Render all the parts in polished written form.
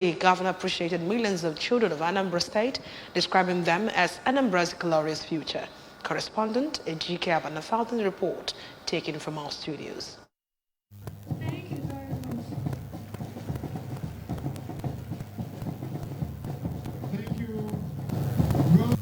The governor appreciated millions of children of Anambra State, describing them as Anambra's glorious future. Correspondent Ejike Abanafalden report taken from our studios. Thank you very much. Thank you.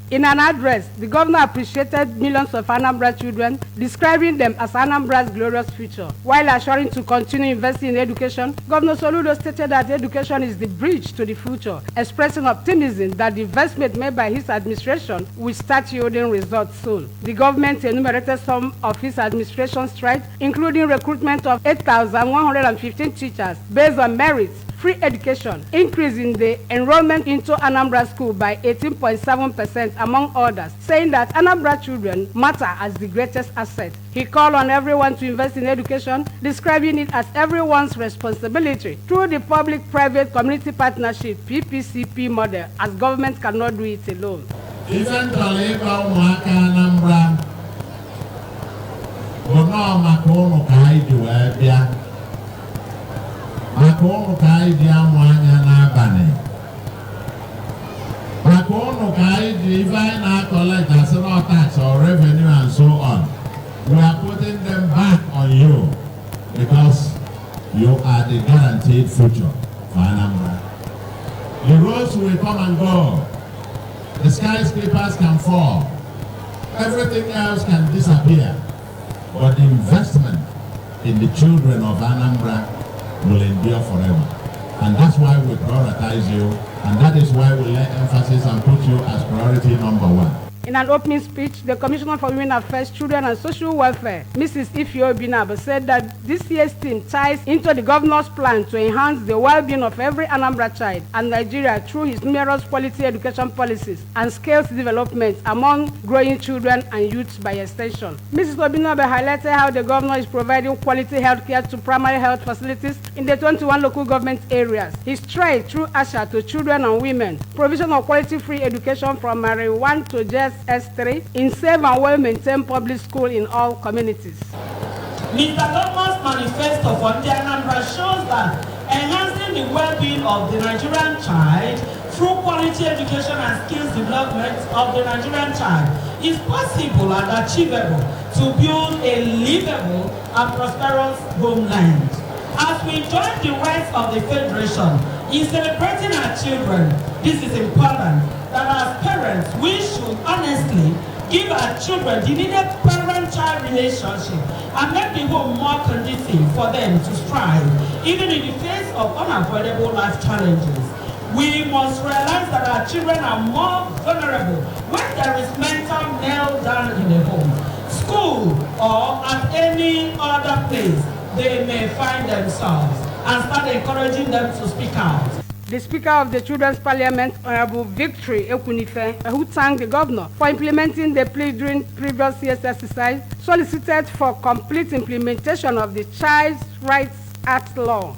In an address, the governor appreciated millions of Anambra children, describing them as Anambra's glorious future. While assuring to continue investing in education, Governor Soludo stated that education is the bridge to the future, expressing optimism that the investment made by his administration will start yielding results soon. The government enumerated some of his administration's strides, including recruitment of 8,115 teachers based on merits, free education, increase in the enrollment into Anambra School by 18.7% among others, saying that Anambra children matter as the greatest asset. He called on everyone to invest in education, describing it as everyone's responsibility through the public-private community partnership PPCP model, as government cannot do it alone. Makono kaidi amwanya na bane. Makono kaidi if I now collect as no tax or revenue and so on, we are putting them back on you because you are the guaranteed future for Anambra. The roads will come and go. The skyscrapers can fall. Everything else can disappear. But the investment in the children of Anambra will endure forever. And that's why we prioritize you, and that is why we lay emphasis and put you as priority number one. In an opening speech, the Commissioner for Women Affairs, Children and Social Welfare, Mrs. Ifeoma Obinabo, said that this year's theme ties into the governor's plan to enhance the well-being of every Anambra child and Nigeria through his numerous quality education policies and skills development among growing children and youths by extension. Mrs. Obinabo highlighted how the governor is providing quality health care to primary health facilities in the 21 local government areas. His stride through ASHA to children and women, provision of quality free education from Mary 1 to just S3 in safe and well-maintained public school in all communities. Mr. Governor's manifesto for the Anambra shows that enhancing the well-being of the Nigerian child through quality education and skills development of the Nigerian child is possible and achievable to build a livable and prosperous homeland. As we join the rest of the Federation in celebrating our children, this is important that as parents, we should honestly give our children the needed parent-child relationship and make the home more conducive for them to strive, even in the face of unavoidable life challenges. We must realize that our children are more vulnerable when there is mental meltdown in the home, school, or at any other place they may find themselves, and start encouraging them to speak out. The Speaker of the Children's Parliament, Honorable Victory Ekunife, who thanked the governor for implementing the plea during previous year's exercise, solicited for complete implementation of the Child Rights Act law.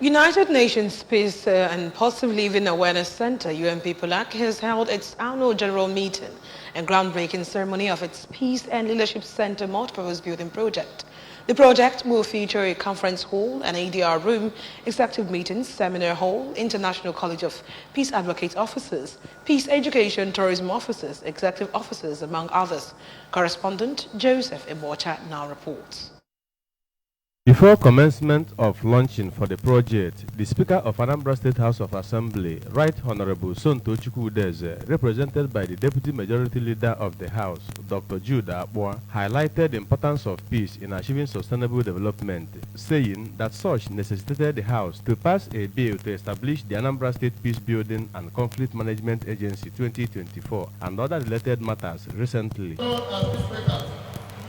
United Nations Peace and Positive Living Awareness Center, UNP-POLAC, has held its annual general meeting and groundbreaking ceremony of its Peace and Leadership Center multipurpose building project. The project will feature a conference hall, an ADR room, executive meetings, seminar hall, International College of Peace Advocate Officers, Peace Education Tourism Officers, Executive Officers, among others. Correspondent Joseph Ebocha now reports. Before commencement of launching for the project, the Speaker of Anambra State House of Assembly, Right Honorable Sonto Chukwudeze, represented by the Deputy Majority Leader of the House, Dr. Jude Akpwa, highlighted the importance of peace in achieving sustainable development, saying that such necessitated the House to pass a bill to establish the Anambra State Peace Building and Conflict Management Agency 2024 and other related matters recently. So, as the Speaker,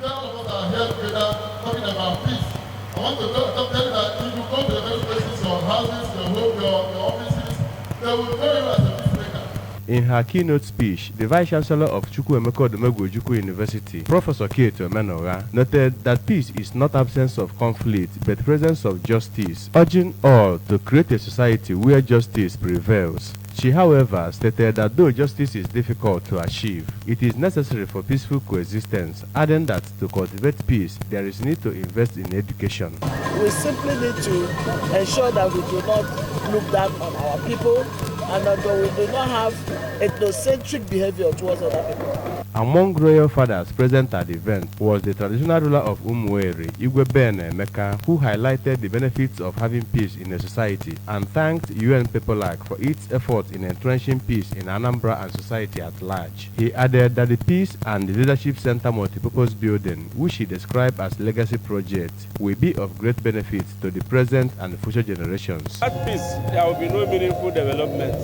all of us are here together talking about peace. I want to tell you that if you go to the various places, your houses, your home, your offices, they will know you as a peacemaker. In her keynote speech, the Vice-Chancellor of Chukwuemeka Odumegwu Ojukwu University, Professor Kate Omenora, noted that peace is not absence of conflict, but presence of justice, urging all to create a society where justice prevails. She, however, stated that though justice is difficult to achieve, it is necessary for peaceful coexistence, adding that to cultivate peace, there is need to invest in education. We simply need to ensure that we do not look down on our people and that we do not have ethnocentric behavior towards other people. Among royal fathers present at the event was the traditional ruler of Umueri, Igwe Ben Emeka, who highlighted the benefits of having peace in a society and thanked UN PeopleLAC for its efforts in entrenching peace in Anambra and society at large. He added that the Peace and the Leadership Center multipurpose building, which he described as legacy project, will be of great benefit to the present and future generations. Without peace, there will be no meaningful development.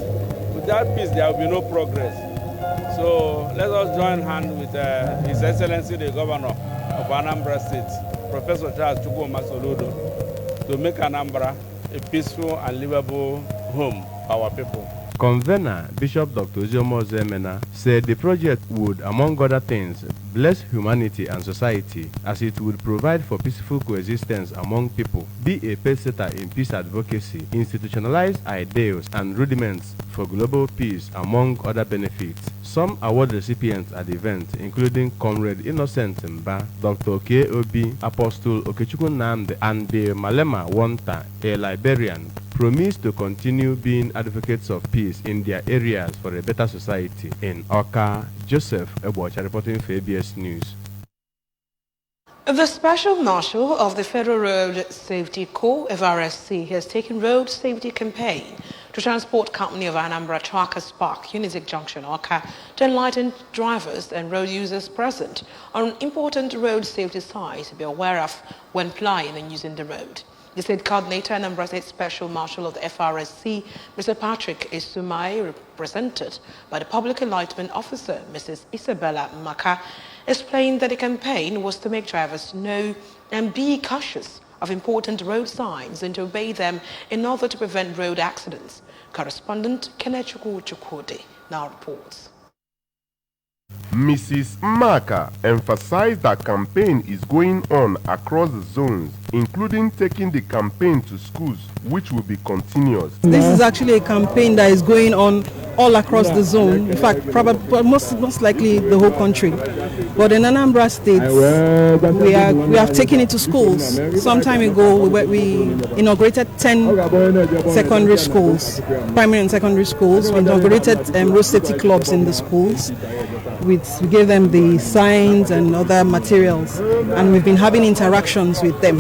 Without peace, there will be no progress. So let us join hands with His Excellency the Governor of Anambra State, Professor Charles Chukwuma Soludo, to make Anambra a peaceful and livable home for our people. Convener Bishop Dr. Ozioma Ozemena said the project would, among other things, bless humanity and society as it would provide for peaceful coexistence among people, be a pacesetter in peace advocacy, institutionalize ideals and rudiments for global peace, among other benefits. Some award recipients at the event, including Comrade Innocent Mba, Dr. K.O.B., Apostle Okechukwu Nnamdi, and the Malema Wanta, a librarian, promised to continue being advocates of peace in their areas for a better society. In Awka, Joseph Ebocha reporting for ABS News. The Special Marshal of the Federal Road Safety Corps, FRSC, has taken road safety campaign to Transport Company of Anambra Truckers Park, Unizik Junction, Awka, to enlighten drivers and road users present on important road safety signs to be aware of when plying and using the road. The State Coordinator and Anambra State Special Marshal of the FRSC, Mr. Patrick Isumai, represented by the Public Enlightenment Officer, Mrs. Isabella Maka, explained that the campaign was to make drivers know and be cautious of important road signs and to obey them in order to prevent road accidents. Correspondent Kenechukwu Chukwudi now reports. Mrs. Maka emphasized that campaign is going on across the zones, including taking the campaign to schools, which will be continuous. This is actually a campaign that is going on all across the zone. In fact, probably most likely the whole country. But in Anambra State, we have taken it to schools. Some time ago, we inaugurated 10 secondary schools, primary and secondary schools. We inaugurated road safety clubs in the schools. We gave them the signs and other materials, and we've been having interactions with them.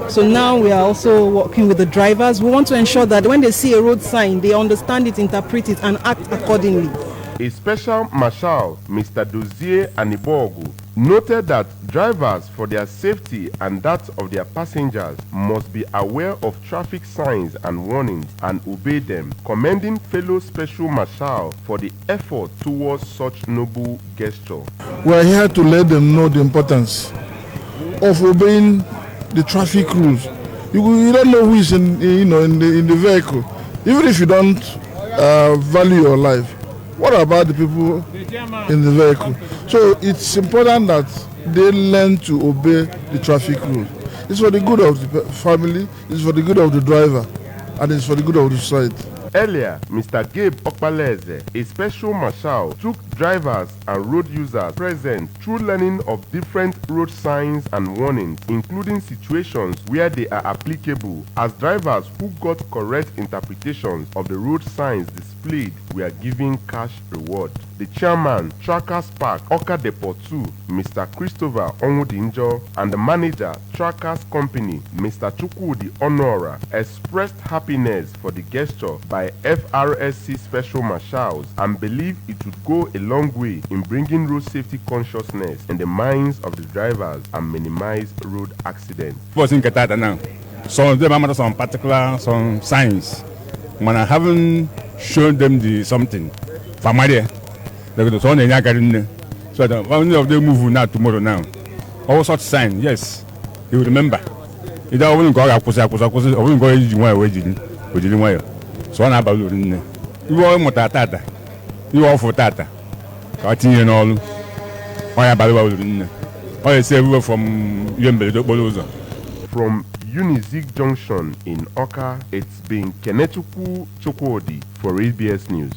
So now we are also working with the drivers. We want to ensure that when they see a road sign, they understand it, interpret it, and act accordingly. A special marshal, Mr. Dozie Anibogu, noted that drivers, for their safety and that of their passengers, must be aware of traffic signs and warnings and obey them, commending fellow special marshal for the effort towards such noble gesture. We are here to let them know the importance of obeying the traffic rules. You don't know who is in the vehicle. Even if you don't value your life, what about the people in the vehicle? So it's important that they learn to obey the traffic rules. It's for the good of the family, it's for the good of the driver, and it's for the good of the society. Earlier, Mr. Gabe Okpaleze, a special marshal, took drivers and road users present through learning of different road signs and warnings, including situations where they are applicable, as drivers who got correct interpretations of the road signs displayed were given cash reward. The chairman, Truckers Park, Awka Depot 2, Mr. Christopher Onwudinjo, and the manager, Truckers Company, Mr. Chukwudi Onora, expressed happiness for the gesture by FRSC special marshals and believe it would go a long way in bringing road safety consciousness in the minds of the drivers and minimize road accidents. Some of them are some particular signs. When I haven't shown them something, familiar. So that one of them move now tomorrow now. All such sign, yes, you will remember. You don't go up, so one about you are Motata, you are for Tata, continue and all. Why about you say we were from Yumbe. From Unizik Junction in Oka. It's been Kenechuku Chukwudi for ABS News.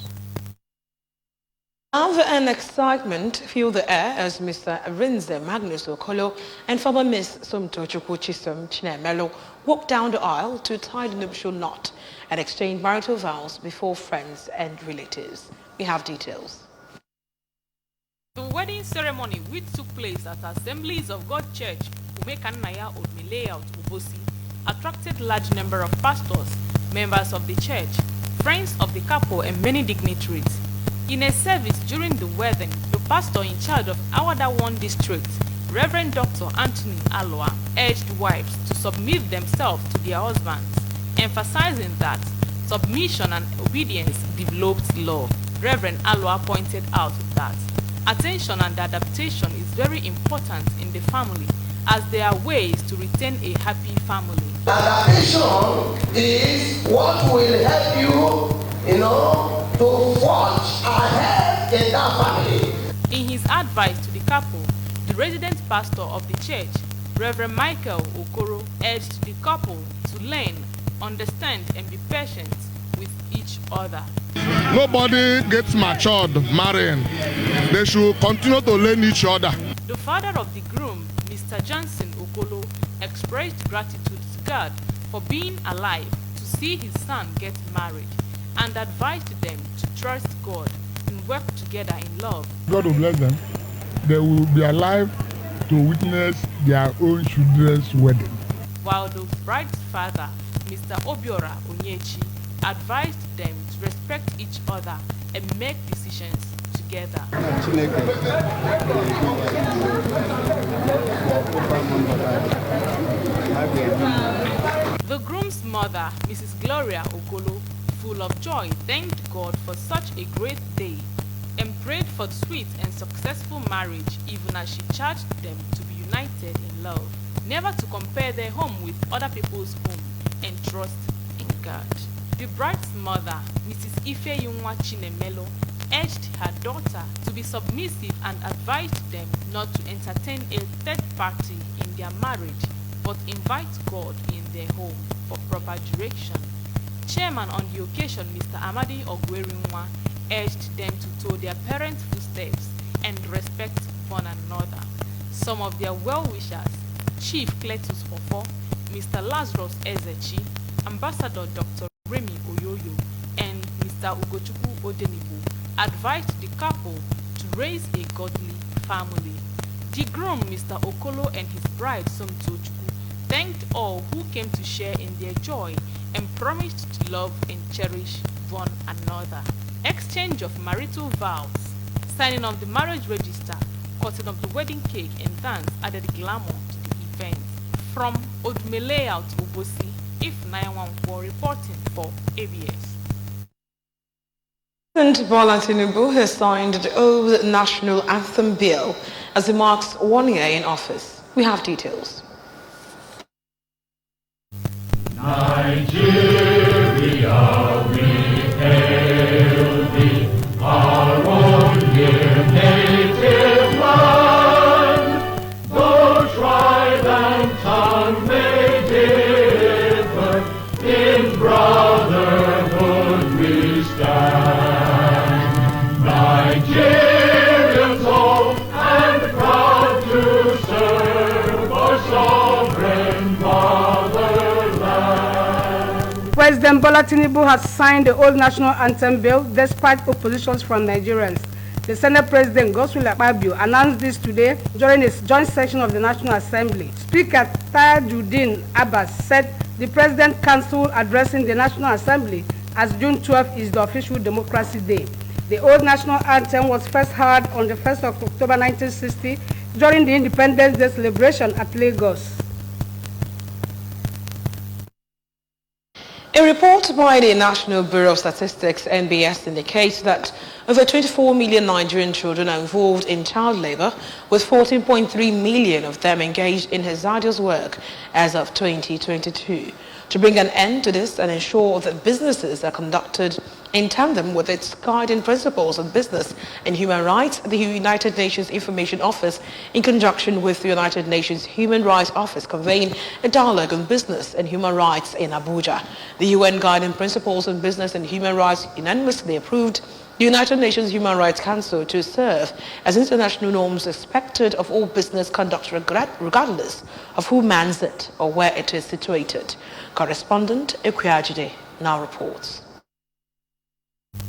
Love and excitement fill the air as Mr. Rinze Magnus Okolo and former Miss Sumto Chukwuchisom Chinemelo walked down the aisle to tie the nuptial knot and exchange marital vows before friends and relatives. We have details. The wedding ceremony, which took place at Assemblies of God Church, Umekanaya Odmileya Ubosi, attracted large number of pastors, members of the church, friends of the couple, and many dignitaries. In a service during the wedding, the pastor in charge of Awada 1 district, Reverend Dr. Anthony Alwa, urged wives to submit themselves to their husbands, emphasizing that submission and obedience develops love. Reverend Alwa pointed out that attention and adaptation is very important in the family, as there are ways to retain a happy family. Adaptation is what will help you, to forge ahead in that family. In his advice to the couple, the resident pastor of the church, Reverend Michael Okoro, urged the couple to learn, understand, and be patient with each other. Nobody gets matured marrying. They should continue to learn each other. The father of the groom, Mr. Johnson Okolo, expressed gratitude to God for being alive to see his son get married, and advised them to trust God and work together in love. God will bless them. They will be alive to witness their own children's wedding. While the bride's father, Mr. Obiora Onyechi, advised them to respect each other and make decisions together. The groom's mother, Mrs. Gloria Okolo, full of joy, thanked God for such a great day and prayed for sweet and successful marriage, even as she charged them to be united in love, never to compare their home with other people's home, and trust in God. The bride's mother, Mrs. Ifeyunwa Chinemelo, urged her daughter to be submissive and advised them not to entertain a third party in their marriage, but invite God in their home for proper direction. Chairman on the occasion, Mr. Amadi Ogwerinwa, urged them to toe their parents' footsteps and respect one another. Some of their well-wishers, Chief Cletus Fofo, Mr. Lazarus Ezechi, Ambassador Dr. Remy Oyoyo, and Mr. Ugochukwu Odenibu, advised the couple to raise a godly family. The groom, Mr. Okolo, and his bride, Somto Chukwu, thanked all who came to share in their joy and promised to love and cherish one another. Exchange of marital vows, signing of the marriage register, cutting of the wedding cake, and dance added glamour to the event. From Odmileya to Ubosi, If 914 reporting for ABS. President Bola Tinubu has signed the old national anthem bill as he marks 1 year in office. We have details. Nigeria, we hail thee, our own dear native land. Though tribe and tongue may differ, in brotherhood we stand. Nigerians old and proud to serve our sovereign fatherland. President Bola Tinubu has signed the old national anthem bill despite oppositions from Nigerians. The Senate President Godswill Akpabio announced this today during a joint session of the National Assembly. Speaker Tajuddin Abbas said the President Council addressing the National Assembly as June 12 is the official Democracy Day. The old national anthem was first heard on the 1st of October 1960 during the Independence Day celebration at Lagos. A report by the National Bureau of Statistics, NBS, indicates that over 24 million Nigerian children are involved in child labor, with 14.3 million of them engaged in hazardous work as of 2022. To bring an end to this and ensure that businesses are conducted In tandem with its guiding principles on business and human rights, the United Nations Information Office, in conjunction with the United Nations Human Rights Office, convened a dialogue on business and human rights in Abuja. The UN guiding principles on business and human rights unanimously approved the United Nations Human Rights Council to serve as international norms expected of all business conduct regardless of who mans it or where it is situated. Correspondent Equiajide now reports.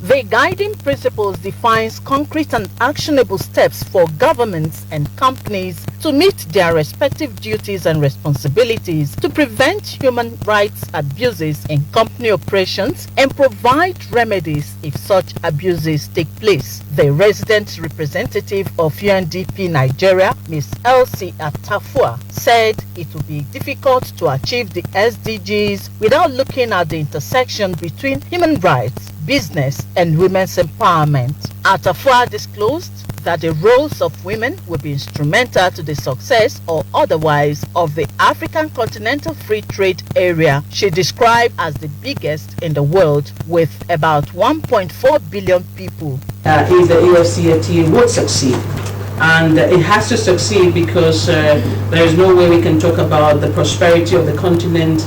The guiding principles defines concrete and actionable steps for governments and companies to meet their respective duties and responsibilities to prevent human rights abuses in company operations and provide remedies if such abuses take place. The resident representative of UNDP Nigeria, Ms. Elsie Atafua, said it would be difficult to achieve the SDGs without looking at the intersection between human rights, business, and women's empowerment. Atafua disclosed that the roles of women will be instrumental to the success or otherwise of the African Continental Free Trade Area she described as the biggest in the world with about 1.4 billion people. If the AFCFTA would succeed, and it has to succeed because there is no way we can talk about the prosperity of the continent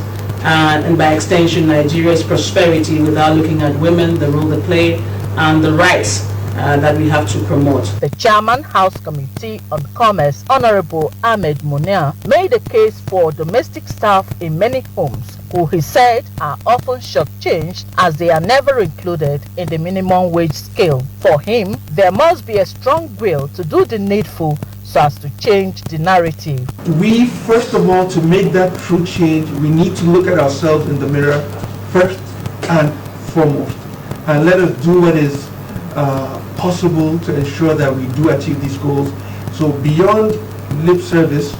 and by extension Nigeria's prosperity without looking at women, the role they play, and the rights that we have to promote. The Chairman, House Committee on Commerce, Honorable Ahmed Munir, made a case for domestic staff in many homes, who he said are often shortchanged as they are never included in the minimum wage scale. For him, there must be a strong will to do the needful so as to change the narrative. We, first of all, to make that true change, we need to look at ourselves in the mirror first and foremost, and let us do what is possible to ensure that we do achieve these goals. So beyond lip service,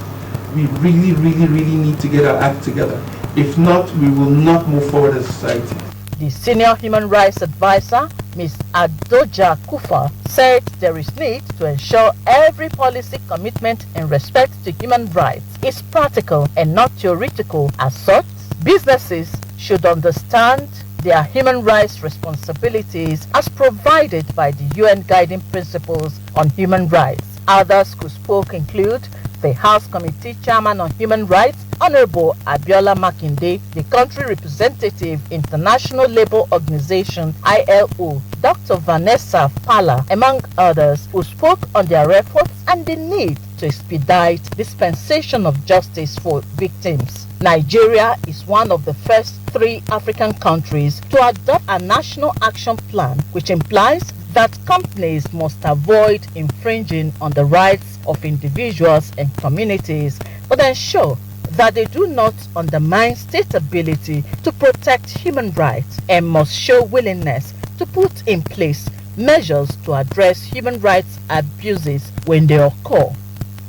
we really need to get our act together. If not, we will not move forward as a society. The senior human rights advisor, Ms. Adoja Kufa, said there is need to ensure every policy commitment in respect to human rights is practical and not theoretical. As such, businesses should understand their human rights responsibilities as provided by the UN Guiding Principles on Human Rights. Others who spoke include the House Committee Chairman on Human Rights, Honorable Abiola Makinde, the country representative, International Labour Organization, ILO, Dr. Vanessa Pala, among others, who spoke on their efforts and the need to expedite dispensation of justice for victims. Nigeria is one of the first 3 African countries to adopt a national action plan, which implies that companies must avoid infringing on the rights of individuals and communities, but ensure that they do not undermine state ability to protect human rights, and must show willingness to put in place measures to address human rights abuses when they occur.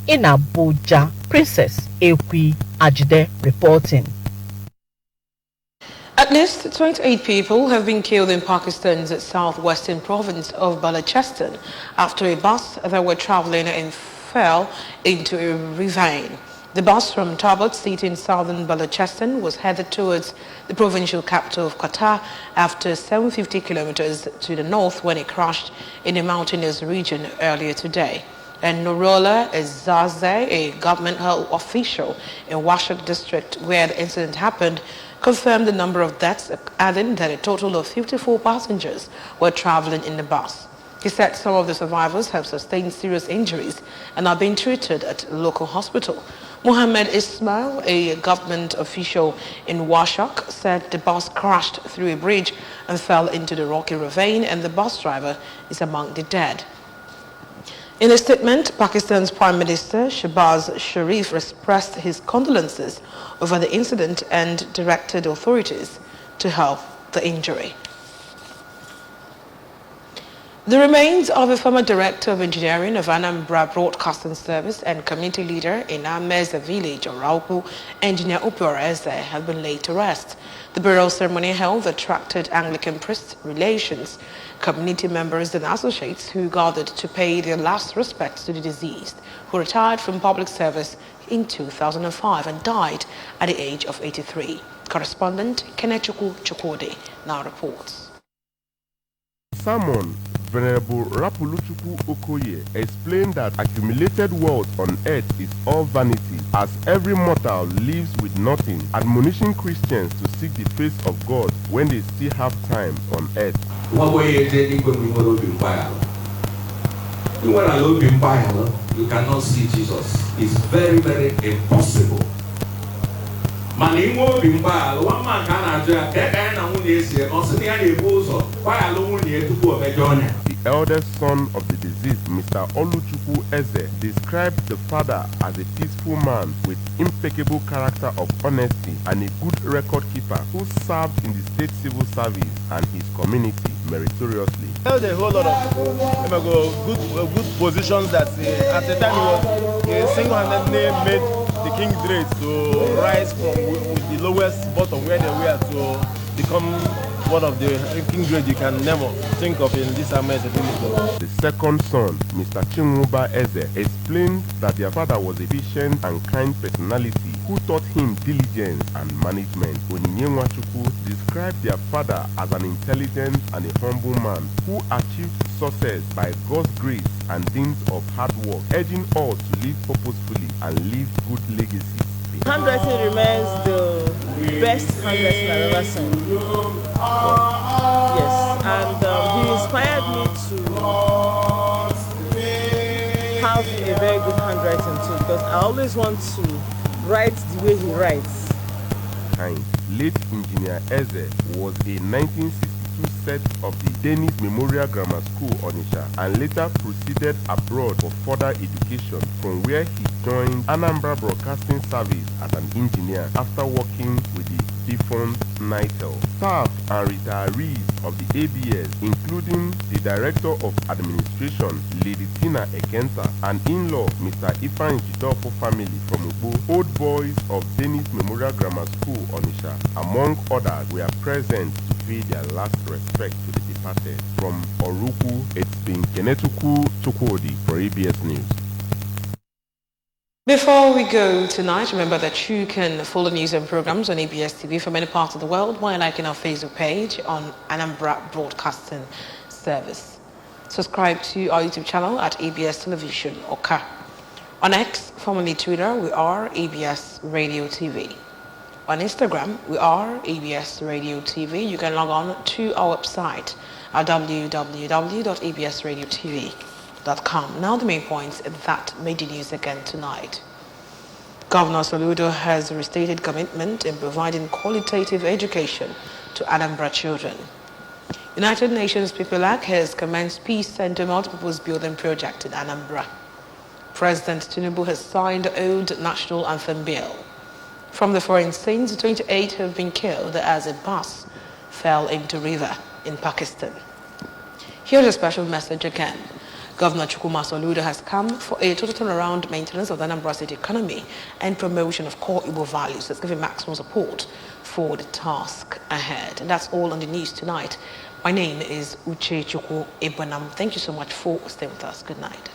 In Abuja, Princess Ekwi Ajide reporting. At least 28 people have been killed in Pakistan's southwestern province of Balochistan after a bus that were traveling in fell into a ravine. The bus from Talbot City in southern Balochistan was headed towards the provincial capital of Qatar after 750 kilometers to the north when it crashed in a mountainous region earlier today. And Nurullah Ezzazeh, a government health official in Washak district where the incident happened, confirmed the number of deaths, adding that a total of 54 passengers were traveling in the bus. He said some of the survivors have sustained serious injuries and are being treated at a local hospital. Mohammed Ismail, a government official in Washak, said the bus crashed through a bridge and fell into the rocky ravine, and the bus driver is among the dead. In a statement, Pakistan's Prime Minister Shehbaz Sharif expressed his condolences over the incident and directed authorities to help the injury. The remains of a former director of engineering of Anambra Broadcasting Service and community leader in Ameza village, Orauku, Engineer Opioreze, have been laid to rest. The burial ceremony held attracted Anglican priests, relations, community members and associates who gathered to pay their last respects to the deceased, who retired from public service in 2005 and died at the age of 83. Correspondent Kenechukwu Chukwudi now reports. Sermon, Venerable Rapuluchukwu Okoye explained that accumulated wealth on earth is all vanity, as every mortal lives with nothing, admonishing Christians to seek the face of God when they still have time on earth. You cannot see Jesus. It's very, very impossible. The eldest son of the deceased, Mr. Oluchukwu Eze, described the father as a peaceful man with impeccable character of honesty and a good record keeper who served in the state civil service and his community meritoriously. Held a whole lot of good positions that at the time he single-handedly made the King Dread to rise from with the lowest bottom where they were to become one of the King Dread you can never think of in this American. The second son, Mr. Chinwuba Eze, explained that their father was a patient and kind personality who taught him diligence and management. Onyinye Nwachukwu described their father as an intelligent and a humble man who achieved success by God's grace and dint of hard work, urging all to live purposefully and leave good legacy. Handwriting remains the best handwriting I've ever seen. Yes, and he inspired me to have a very good handwriting too, because I always want to write the way he writes. Late Engineer Eze was a 1962 set of the Dennis Memorial Grammar School, Onitsha, and later proceeded abroad for further education, from where he joined Anambra Broadcasting Service as an engineer after working with the defunct NITEL. Staff and retirees of the ABS, including the Director of Administration, Lady Tina Ekenta, and in-law, Mr. Ifan Jidofo family from Ugbo, old boys of Dennis Memorial Grammar School, Onitsha, among others, were present to pay their last respect to the departed. From Oruku, it's been Kenetuku Chukwudi for ABS News. Before we go tonight, remember that you can follow news and programs on ABS TV from any part of the world by liking our Facebook page on Anambra Broadcasting Service. Subscribe to our YouTube channel at ABS Television Oka. On X, formerly Twitter, we are ABS Radio TV. On Instagram, we are ABS Radio TV. You can log on to our website at www.absradiotv.com. Now the main points that made the news again tonight. Governor Soludo has restated commitment in providing qualitative education to Anambra children. United Nations PIPILAC has commenced Peace Center multipurpose building project in Anambra. President Tinubu has signed the old national anthem bill. From the foreign scenes, 28 have been killed as a bus fell into river in Pakistan. Here's a special message again. Governor Chukwuma Soludo has come for a total turnaround maintenance of the Anambra State economy and promotion of core Igbo values. That's giving maximum support for the task ahead. And that's all on the news tonight. My name is Uche Chukwu Ibanam. Thank you so much for staying with us. Good night.